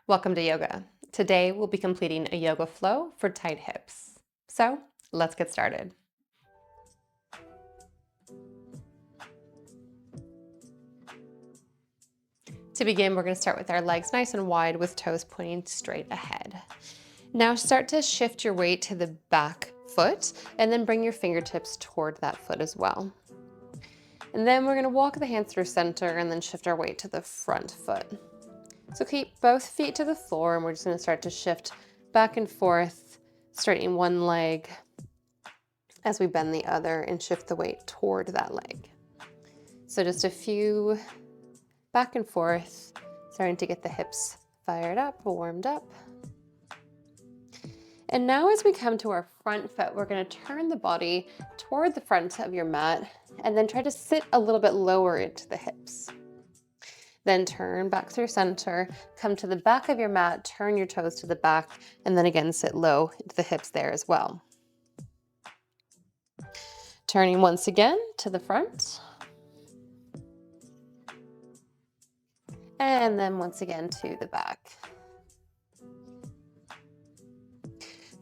Welcome to yoga. Today we'll be completing a yoga flow for tight hips. So let's get started. To begin, we're going to start with our legs nice and wide with toes pointing straight ahead. Now start to shift your weight to the back foot and then bring your fingertips toward that foot as well. And then we're going to walk the hands through center and then shift our weight to the front foot. So keep both feet to the floor and we're just going to start to shift back and forth, straightening one leg as we bend the other and shift the weight toward that leg. So just a few back and forth, starting to get the hips fired up, warmed up. And now as we come to our front foot, we're going to turn the body toward the front of your mat and then try to sit a little bit lower into the hips. Then turn back through center, come to the back of your mat, turn your toes to the back, and then again sit low into the hips there as well. Turning once again to the front. And then once again to the back.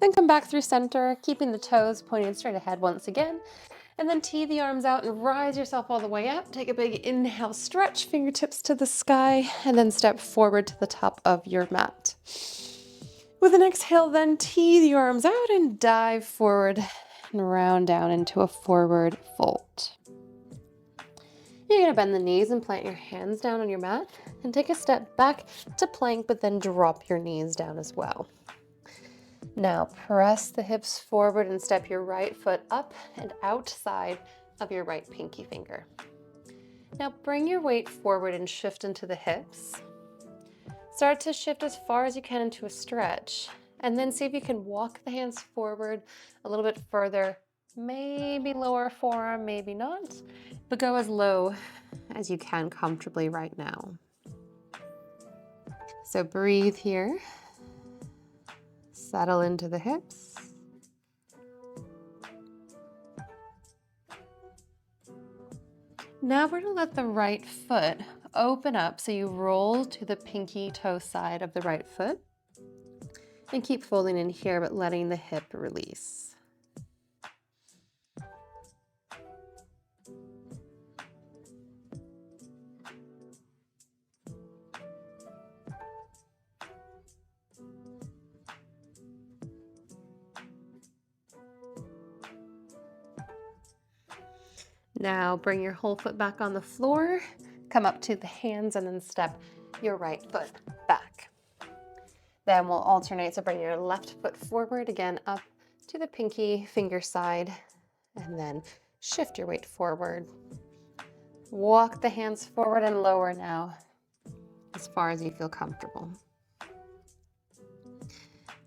Then come back through center, keeping the toes pointing straight ahead once again. And then tee the arms out and rise yourself all the way up. Take a big inhale, stretch, fingertips to the sky, and then step forward to the top of your mat. With an exhale, then tee the arms out and dive forward and round down into a forward fold. You're going to bend the knees and plant your hands down on your mat and take a step back to plank, but then drop your knees down as well. Now press the hips forward and step your right foot up and outside of your right pinky finger. Now bring your weight forward and shift into the hips. Start to shift as far as you can into a stretch, and then see if you can walk the hands forward a little bit further. Maybe lower forearm, maybe not, but go as low as you can comfortably right now. So breathe here. Settle into the hips. Now we're going to let the right foot open up so you roll to the pinky toe side of the right foot and keep folding in here but letting the hip release. Now bring your whole foot back on the floor, come up to the hands and then step your right foot back. Then we'll alternate, so bring your left foot forward, again up to the pinky finger side, and then shift your weight forward. Walk the hands forward and lower now, as far as you feel comfortable.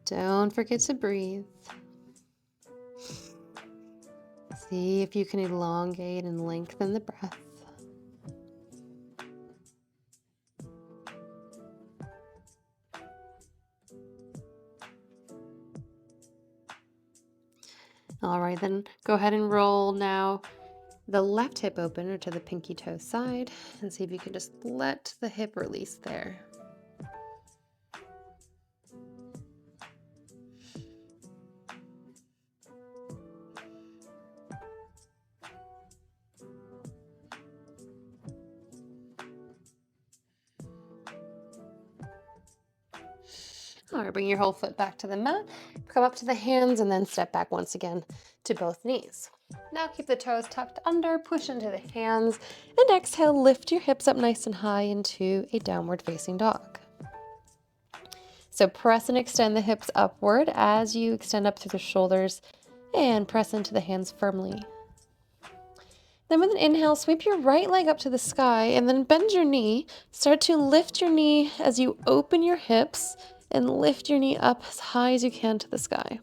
Don't forget to breathe. See if you can elongate and lengthen the breath. All right, then go ahead and roll now the left hip open or to the pinky toe side and see if you can just let the hip release there. All right, bring your whole foot back to the mat, come up to the hands, and then step back once again to both knees. Now keep the toes tucked under, push into the hands, and exhale, lift your hips up nice and high into a downward facing dog. So press and extend the hips upward as you extend up through the shoulders and press into the hands firmly. Then with an inhale, sweep your right leg up to the sky and then bend your knee. Start to lift your knee as you open your hips and lift your knee up as high as you can to the sky.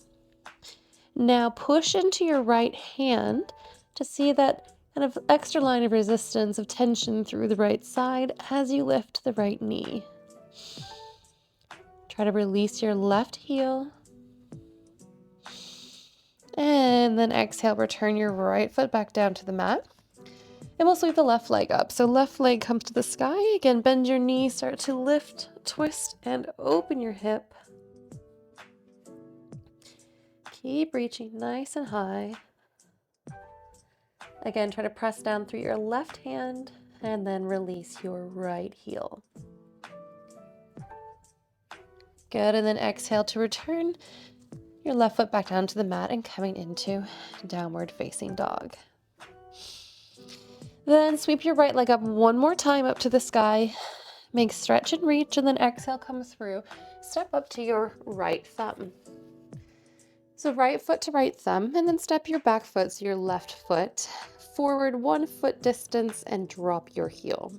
Now push into your right hand to see that kind of extra line of resistance, of tension through the right side as you lift the right knee. Try to release your left heel. And then exhale, return your right foot back down to the mat. And we'll sweep the left leg up. So left leg comes to the sky. Again, bend your knee, start to lift, twist, and open your hip. Keep reaching nice and high. Again, try to press down through your left hand and then release your right heel. Good, and then exhale to return your left foot back down to the mat and coming into downward facing dog. Then sweep your right leg up one more time up to the sky. Make stretch and reach, and then exhale, come through. Step up to your right thumb. So right foot to right thumb, and then step your back foot, so your left foot, forward 1 foot distance and drop your heel.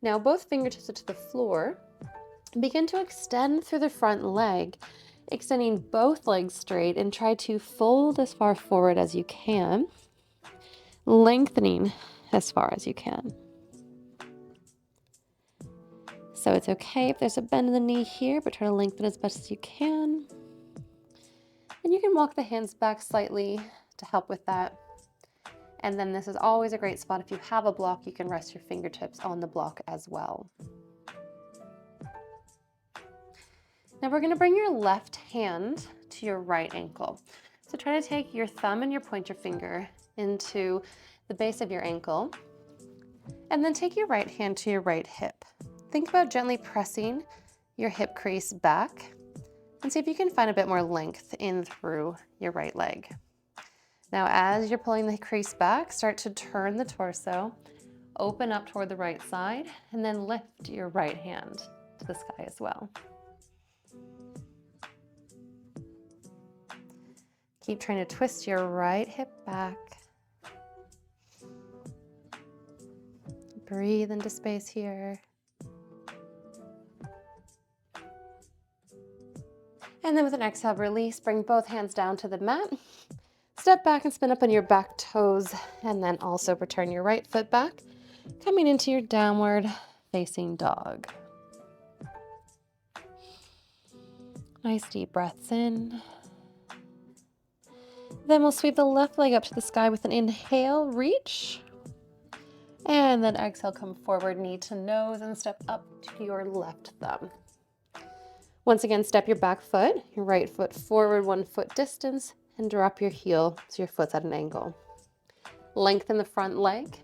Now both fingertips are to the floor. Begin to extend through the front leg, extending both legs straight, and try to fold as far forward as you can, lengthening as far as you can. So it's okay if there's a bend in the knee here, but try to lengthen as best as you can. And you can walk the hands back slightly to help with that. And then this is always a great spot. If you have a block, you can rest your fingertips on the block as well. Now we're going to bring your left hand to your right ankle. So try to take your thumb and your pointer finger into the base of your ankle, and then take your right hand to your right hip. Think about gently pressing your hip crease back and see if you can find a bit more length in through your right leg. Now, as you're pulling the crease back, start to turn the torso, open up toward the right side, and then lift your right hand to the sky as well. Keep trying to twist your right hip back. Breathe into space here. And then with an exhale, release, bring both hands down to the mat. Step back and spin up on your back toes, and then also return your right foot back, coming into your downward facing dog. Nice deep breaths in. Then we'll sweep the left leg up to the sky with an inhale, reach. And then exhale, come forward, knee to nose, and step up to your left thumb. Once again, step your back foot, your right foot forward 1 foot distance, and drop your heel so your foot's at an angle. Lengthen the front leg,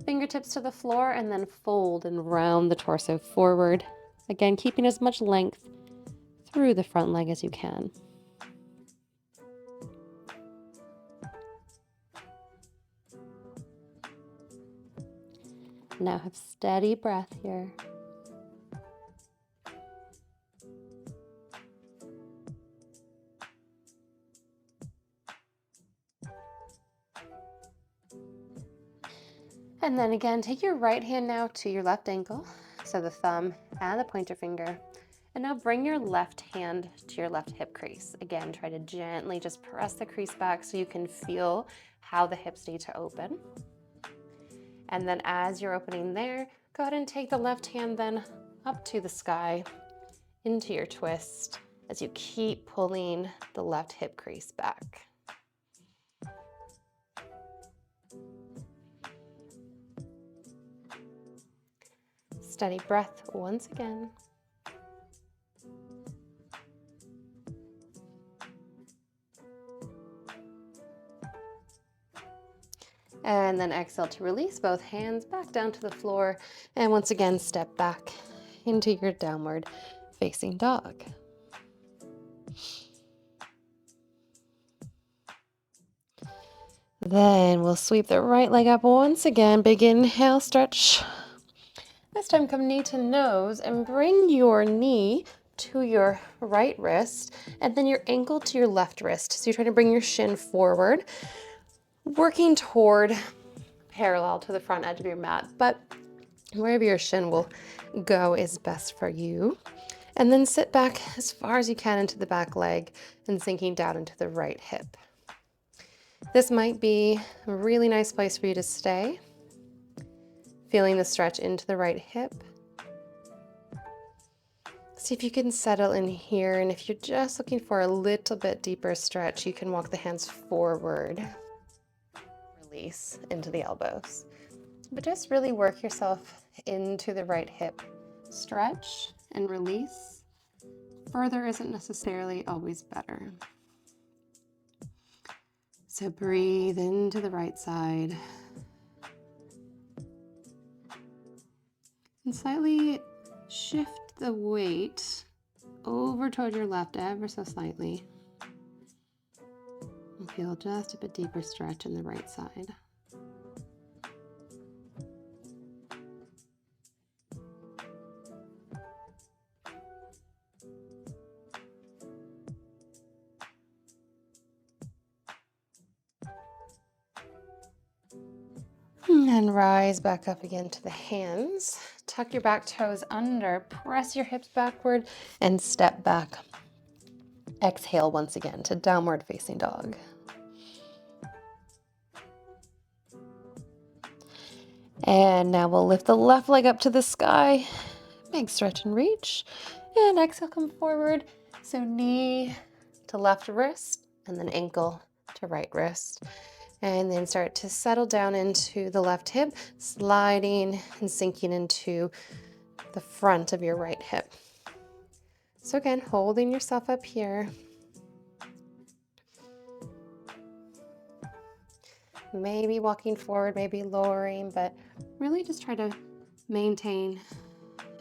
fingertips to the floor, and then fold and round the torso forward. Again, keeping as much length through the front leg as you can. Now have steady breath here. And then again, take your right hand now to your left ankle, so the thumb and the pointer finger. And now bring your left hand to your left hip crease. Again, try to gently just press the crease back so you can feel how the hips need to open. And then as you're opening there, go ahead and take the left hand then up to the sky into your twist as you keep pulling the left hip crease back. Steady breath once again. And then exhale to release both hands back down to the floor. And once again, step back into your downward facing dog. Then we'll sweep the right leg up once again. Big inhale, stretch. This time come knee to nose and bring your knee to your right wrist and then your ankle to your left wrist. So you're trying to bring your shin forward, working toward parallel to the front edge of your mat, but wherever your shin will go is best for you. And then sit back as far as you can into the back leg and sinking down into the right hip. This might be a really nice place for you to stay. Feeling the stretch into the right hip. See if you can settle in here, and if you're just looking for a little bit deeper stretch, you can walk the hands forward. release into the elbows. But just really work yourself into the right hip. Stretch and release. Further isn't necessarily always better. So breathe into the right side. And slightly shift the weight over toward your left ever so slightly. And feel just a bit deeper stretch in the right side. And rise back up again to the hands. Tuck your back toes under, press your hips backward, and step back. Exhale once again to downward facing dog. And now we'll lift the left leg up to the sky. Big stretch and reach. And exhale, come forward. So knee to left wrist, and then ankle to right wrist. And then start to settle down into the left hip, sliding and sinking into the front of your right hip. So again, holding yourself up here. Maybe walking forward, maybe lowering, but really just try to maintain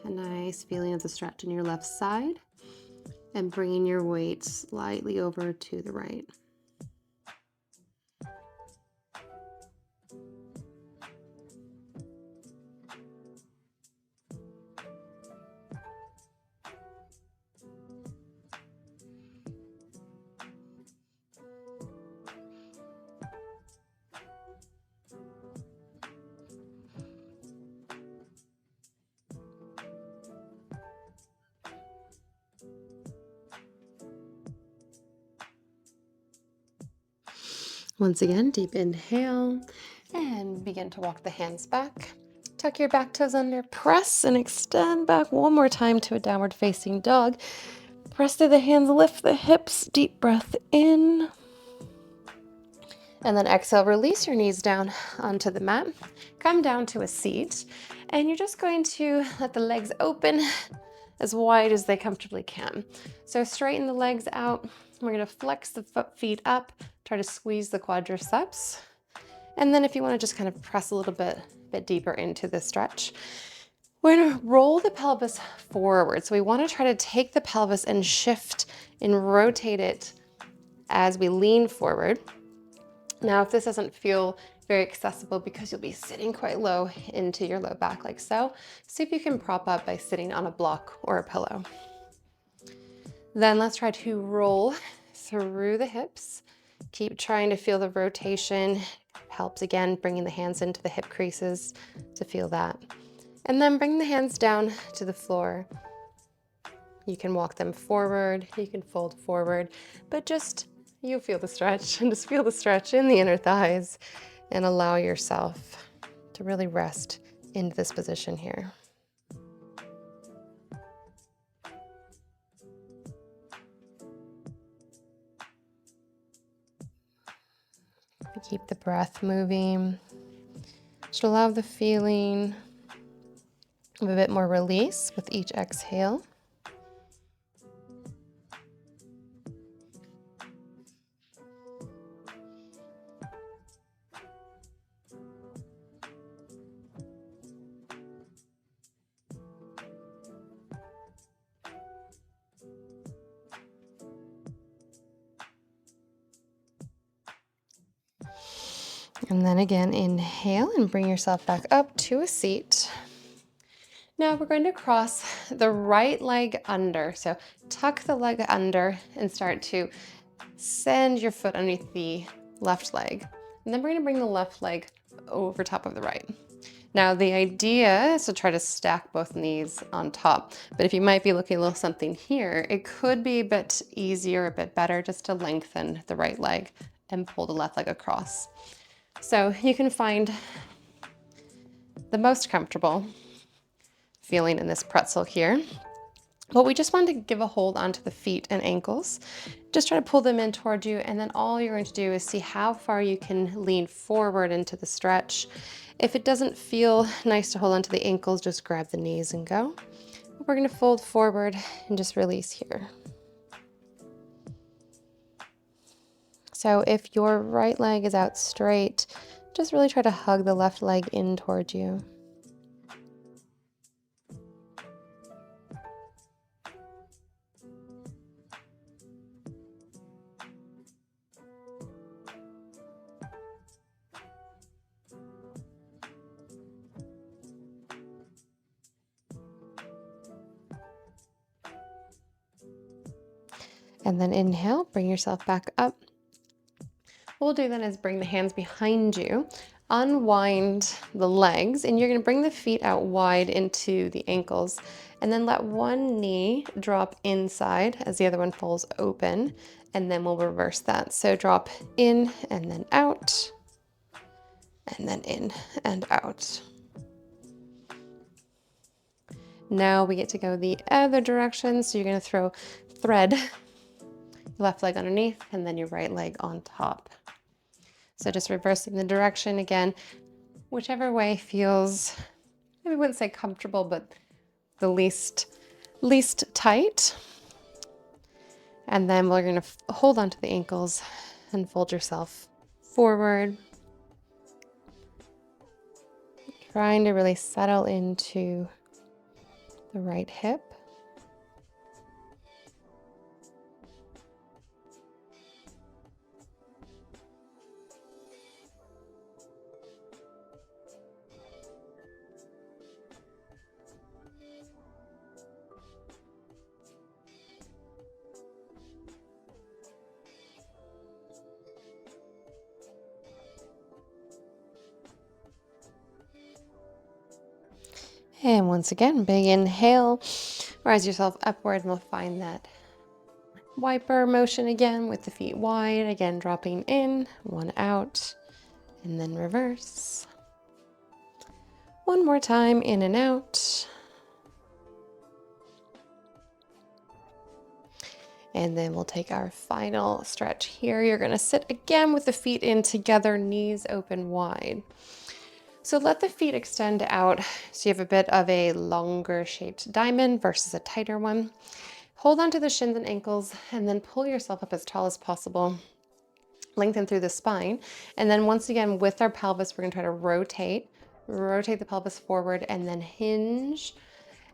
a nice feeling of the stretch in your left side and bringing your weight slightly over to the right. Once again, deep inhale and begin to walk the hands back. Tuck your back toes under, press and extend back one more time to a downward facing dog. Press through the hands, lift the hips, deep breath in. And then exhale, release your knees down onto the mat. Come down to a seat, and you're just going to let the legs open as wide as they comfortably can. So straighten the legs out. We're gonna flex the feet up, try to squeeze the quadriceps. And then if you wanna just kind of press a little bit deeper into the stretch, we're gonna roll the pelvis forward. So we wanna try to take the pelvis and shift and rotate it as we lean forward. Now, if this doesn't feel very accessible because you'll be sitting quite low into your low back like so, see if you can prop up by sitting on a block or a pillow. Then let's try to roll through the hips. Keep trying to feel the rotation. Helps again, bringing the hands into the hip creases to feel that. And then bring the hands down to the floor. You can walk them forward, you can fold forward, but just you feel the stretch and just feel the stretch in the inner thighs and allow yourself to really rest into this position here. Keep the breath moving. Just allow the feeling of a bit more release with each exhale. And then again, inhale and bring yourself back up to a seat. Now we're going to cross the right leg under. So tuck the leg under and start to send your foot underneath the left leg. And then we're going to bring the left leg over top of the right. Now the idea is to try to stack both knees on top, but if you might be looking a little something here, it could be a bit easier, a bit better just to lengthen the right leg and pull the left leg across. So you can find the most comfortable feeling in this pretzel here. Well, we just want to give a hold onto the feet and ankles. Just try to pull them in toward you, and then all you're going to do is see how far you can lean forward into the stretch. If it doesn't feel nice to hold onto the ankles, just grab the knees and go. We're going to fold forward and just release here. So if your right leg is out straight, just really try to hug the left leg in toward you. And then inhale, bring yourself back up. What we'll do then is bring the hands behind you, unwind the legs, and you're going to bring the feet out wide into the ankles, and then let one knee drop inside as the other one falls open, and then we'll reverse that. So drop in and then out, and then in and out. Now we get to go the other direction, so you're going to thread left leg underneath and then your right leg on top. So just reversing the direction again, whichever way feels, I wouldn't say comfortable, but the least tight. And then we're going to hold onto the ankles and fold yourself forward. Trying to really settle into the right hip. And once again, big inhale, rise yourself upward, and we'll find that wiper motion again with the feet wide, again dropping in, one out, and then reverse. One more time, in and out. And then we'll take our final stretch here. You're gonna sit again with the feet in together, knees open wide. So let the feet extend out so you have a bit of a longer shaped diamond versus a tighter one. Hold onto the shins and ankles and then pull yourself up as tall as possible. Lengthen through the spine. And then once again, with our pelvis, we're gonna try to rotate the pelvis forward and then hinge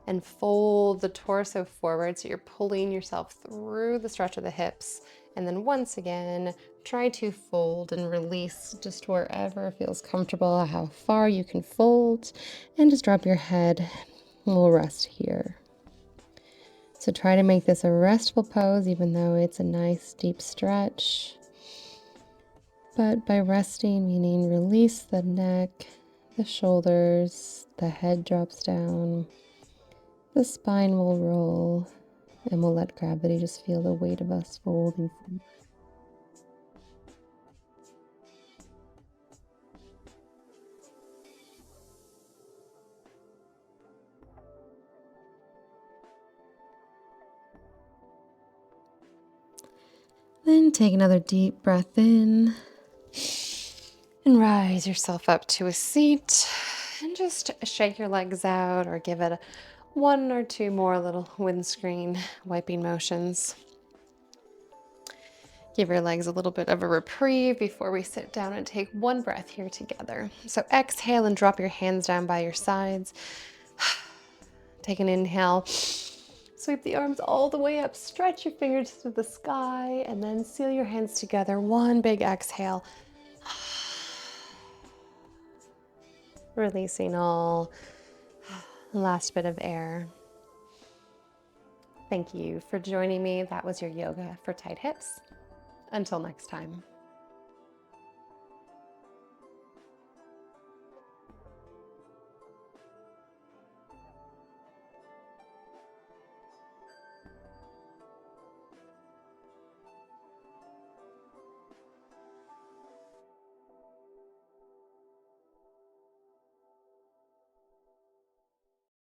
and fold the torso forward. So you're pulling yourself through the stretch of the hips. And then once again, try to fold and release just wherever feels comfortable, how far you can fold, and just drop your head. We'll rest here. So try to make this a restful pose, even though it's a nice deep stretch. But by resting, meaning release the neck, the shoulders, the head drops down, the spine will roll, and we'll let gravity just feel the weight of us folding. Then take another deep breath in and rise yourself up to a seat and just shake your legs out or give it one or two more little windscreen wiping motions. Give your legs a little bit of a reprieve before we sit down and take one breath here together. So exhale and drop your hands down by your sides. Take an inhale. Sweep the arms all the way up, stretch your fingers to the sky, and then seal your hands together. One big exhale. Releasing all. Last bit of air. Thank you for joining me. That was your yoga for tight hips. Until next time.